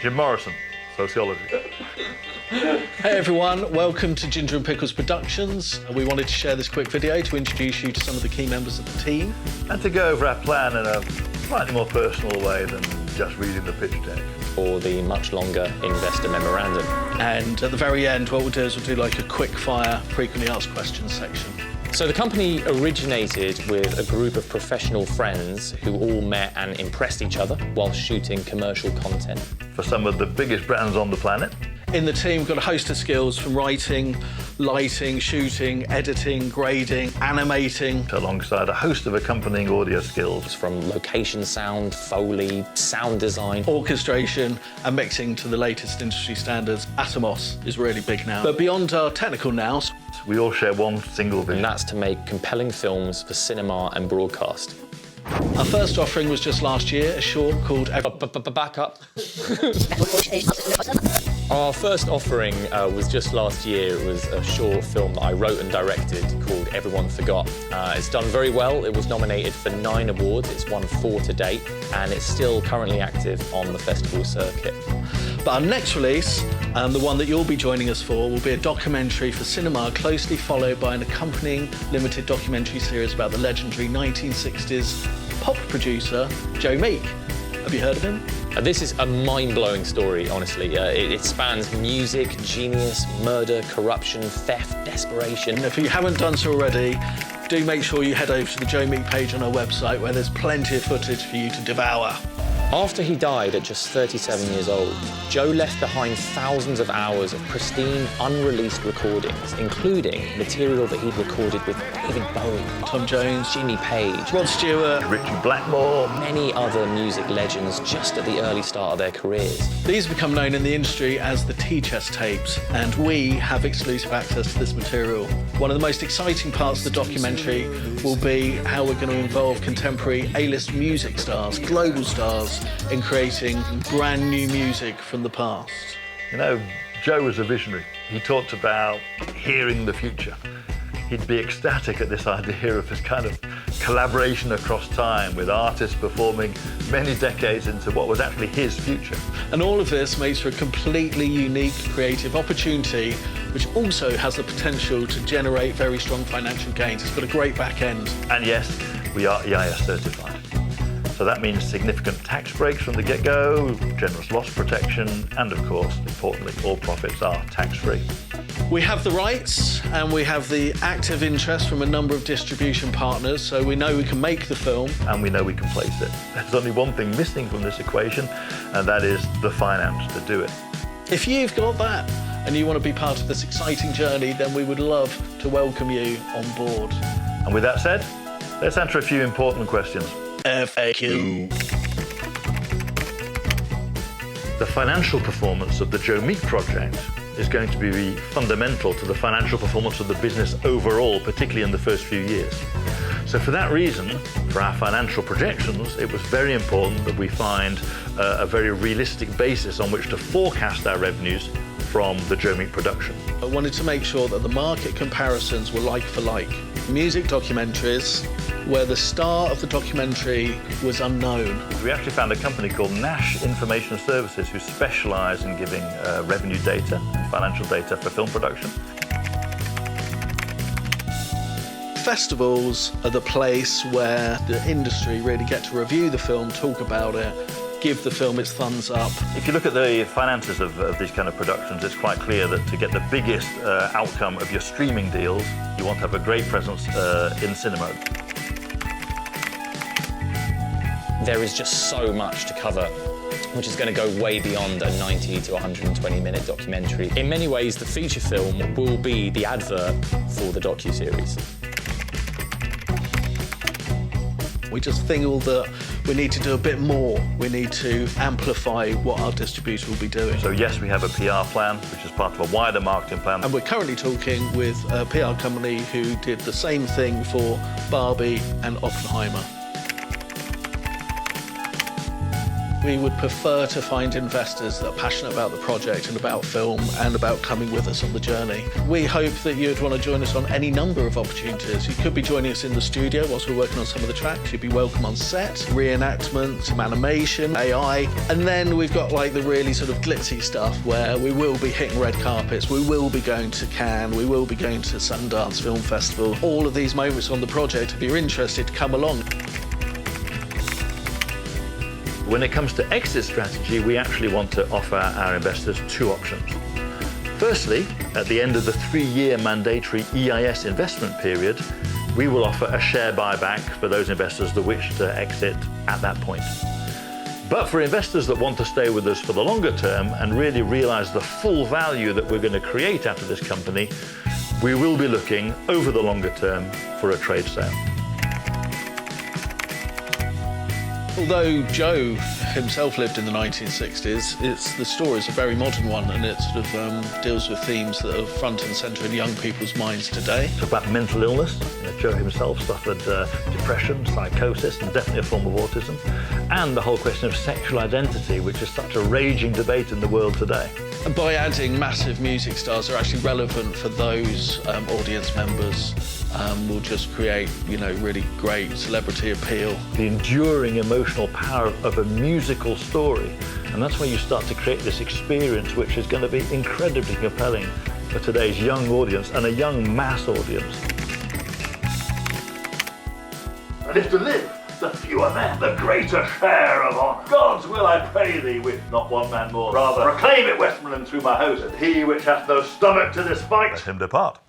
Jim Morrison, sociology. Hey everyone, welcome to Ginger and Pickles Productions. We wanted to share this quick video to introduce you to some of the key members of the team. And to go over our plan in a slightly more personal way than just reading the pitch deck. Or the much longer investor memorandum. And at the very end, what we'll do is we'll do like a quick fire, frequently asked questions section. So the company originated with a group of professional friends who all met and impressed each other while shooting commercial content. For some of the biggest brands on the planet. In the team, we've got a host of skills from writing, lighting, shooting, editing, grading, animating. Alongside a host of accompanying audio skills. From location sound, Foley, sound design. Orchestration and mixing to the latest industry standards. Atomos is really big now. But beyond our technical nous, we all share one single vision. And that's to make compelling films for cinema and broadcast. Our first offering was just last year, a short called... Back up. Our first offering was just last year. It was a short film that I wrote and directed called Everyone Forgot. It's done very well. It was nominated for 9 awards. It's won 4 to date, and it's still currently active on the festival circuit. But our next release, the one that you'll be joining us for, will be a documentary for cinema, closely followed by an accompanying limited documentary series about the legendary 1960s pop producer, Joe Meek. Have you heard of him? This is a mind-blowing story, honestly. It spans music, genius, murder, corruption, theft, desperation. And if you haven't done so already, do make sure you head over to the Joe Meek page on our website where there's plenty of footage for you to devour. After he died at just 37 years old, Joe left behind thousands of hours of pristine, unreleased recordings, including material that he'd recorded with David Bowie, Tom Jones, Jimmy Page, Rod Stewart, Richie Blackmore, many other music legends just at the early start of their careers. These become known in the industry as the T-chest tapes, and we have exclusive access to this material. One of the most exciting parts of the documentary will be how we're going to involve contemporary A-list music stars, global stars, in creating brand new music from the past. You know, Joe was a visionary. He talked about hearing the future. He'd be ecstatic at this idea of this kind of collaboration across time with artists performing many decades into what was actually his future. And all of this makes for a completely unique creative opportunity, which also has the potential to generate very strong financial gains. It's got a great back end. And yes, we are EIS certified. So that means significant tax breaks from the get-go, generous loss protection, and of course, importantly, all profits are tax-free. We have the rights and we have the active interest from a number of distribution partners, so we know we can make the film. And we know we can place it. There's only one thing missing from this equation, and that is the finance to do it. If you've got that and you want to be part of this exciting journey, then we would love to welcome you on board. And with that said, let's answer a few important questions. FAQ. The financial performance of the Joe Meek project is going to be fundamental to the financial performance of the business overall, particularly in the first few years. So for that reason, for our financial projections, it was very important that we find a very realistic basis on which to forecast our revenues from the Joe Meek production. I wanted to make sure that the market comparisons were like for like. Music documentaries, where the star of the documentary was unknown. We actually found a company called Nash Information Services who specialise in giving revenue data and financial data for film production. Festivals are the place where the industry really get to review the film, talk about it, give the film its thumbs up. If you look at the finances of these kind of productions, it's quite clear that to get the biggest outcome of your streaming deals, you want to have a great presence in cinema. There is just so much to cover, which is going to go way beyond a 90 to 120-minute documentary. In many ways, the feature film will be the advert for the docuseries. We just feel that we need to do a bit more. We need to amplify what our distributor will be doing. So yes, we have a PR plan, which is part of a wider marketing plan. And we're currently talking with a PR company who did the same thing for Barbie and Oppenheimer. We would prefer to find investors that are passionate about the project and about film and about coming with us on the journey. We hope that you'd want to join us on any number of opportunities. You could be joining us in the studio whilst we're working on some of the tracks. You'd be welcome on set, reenactment, some animation, AI. And then we've got like the really sort of glitzy stuff where we will be hitting red carpets, we will be going to Cannes, we will be going to Sundance Film Festival. All of these moments on the project, if you're interested, come along. When it comes to exit strategy, we actually want to offer our investors two options. Firstly, at the end of the 3-year mandatory EIS investment period, we will offer a share buyback for those investors that wish to exit at that point. But for investors that want to stay with us for the longer term and really realize the full value that we're going to create out of this company, we will be looking over the longer term for a trade sale. Although Joe himself lived in the 1960s, the story is a very modern one, and it sort of deals with themes that are front and centre in young people's minds today. Talk about mental illness. Joe himself suffered depression, psychosis, and definitely a form of autism. And the whole question of sexual identity, which is such a raging debate in the world today. And by adding massive music stars that are actually relevant for those audience members, will just create, really great celebrity appeal. The enduring emotional power of a musical story. And that's where you start to create this experience which is going to be incredibly compelling for today's young audience and a young mass audience. And if to live, the fewer men, the greater share of honour. God's will I pray thee, with not one man more. Rather, proclaim it, Westmoreland, through my host, and he which hath no stomach to this fight, let him depart.